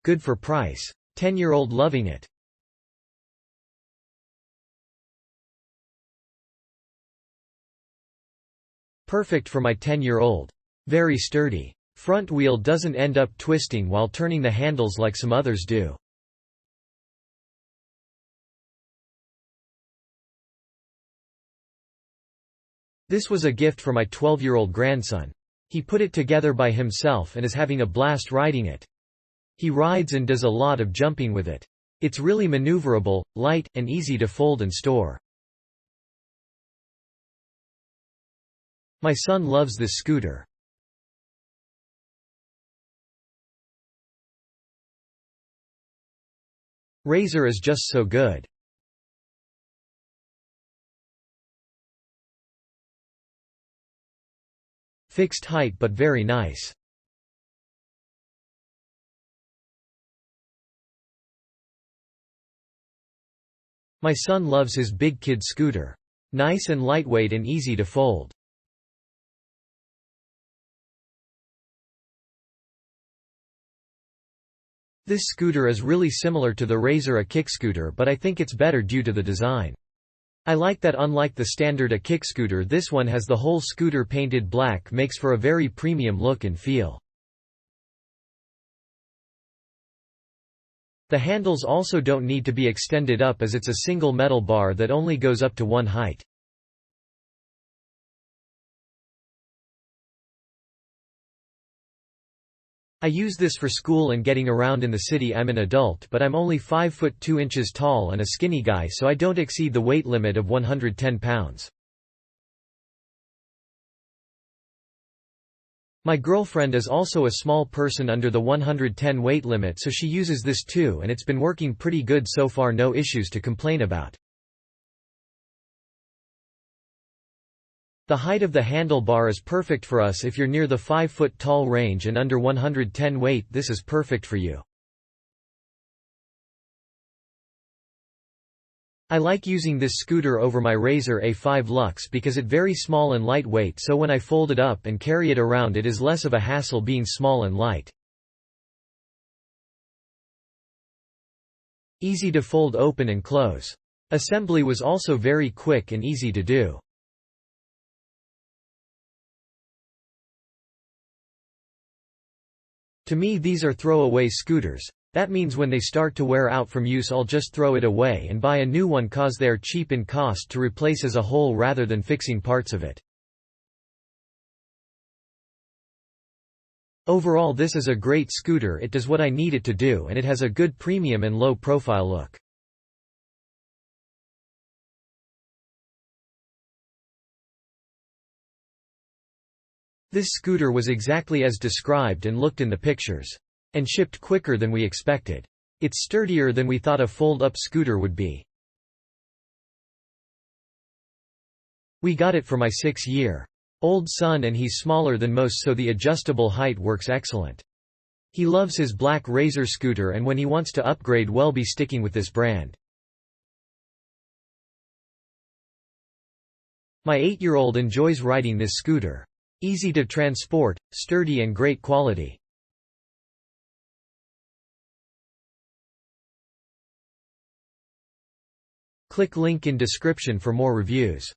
Good for price. 10-year-old loving it. Perfect for my 10-year-old. Very sturdy. Front wheel doesn't end up twisting while turning the handles like some others do. This was a gift for my 12-year-old grandson. He put it together by himself and is having a blast riding it. He rides and does a lot of jumping with it. It's really maneuverable, light, and easy to fold and store. My son loves this scooter. Razor is just so good. Fixed height but very nice. My son loves his big kid scooter. Nice and lightweight and easy to fold. This scooter is really similar to the Razor a kick scooter, but I think it's better due to the design. I like that unlike the standard a kick scooter, this one has the whole scooter painted black, makes for a very premium look and feel. The handles also don't need to be extended up as it's a single metal bar that only goes up to one height. I use this for school and getting around in the city. I'm an adult, but I'm only 5 foot 2 inches tall and a skinny guy, so I don't exceed the weight limit of 110 pounds. My girlfriend is also a small person under the 110 weight limit, so she uses this too, and it's been working pretty good so far, no issues to complain about. The height of the handlebar is perfect for us if you're near the 5 foot tall range and under 110 weight. This is perfect for you. I like using this scooter over my Razor A5 Lux because it's very small and lightweight, so when I fold it up and carry it around it is less of a hassle being small and light. Easy to fold open and close. Assembly was also very quick and easy to do. To me these are throwaway scooters. That means when they start to wear out from use I'll just throw it away and buy a new one cause they are cheap in cost to replace as a whole rather than fixing parts of it. Overall this is a great scooter. It does what I need it to do and it has a good premium and low profile look. This scooter was exactly as described and looked in the pictures. And shipped quicker than we expected. It's sturdier than we thought a fold-up scooter would be. We got it for my 6-year-old son and he's smaller than most, so the adjustable height works excellent. He loves his black Razor scooter and when he wants to upgrade we'll be sticking with this brand. My 8-year-old enjoys riding this scooter. Easy to transport, sturdy and great quality. Click link in description for more reviews.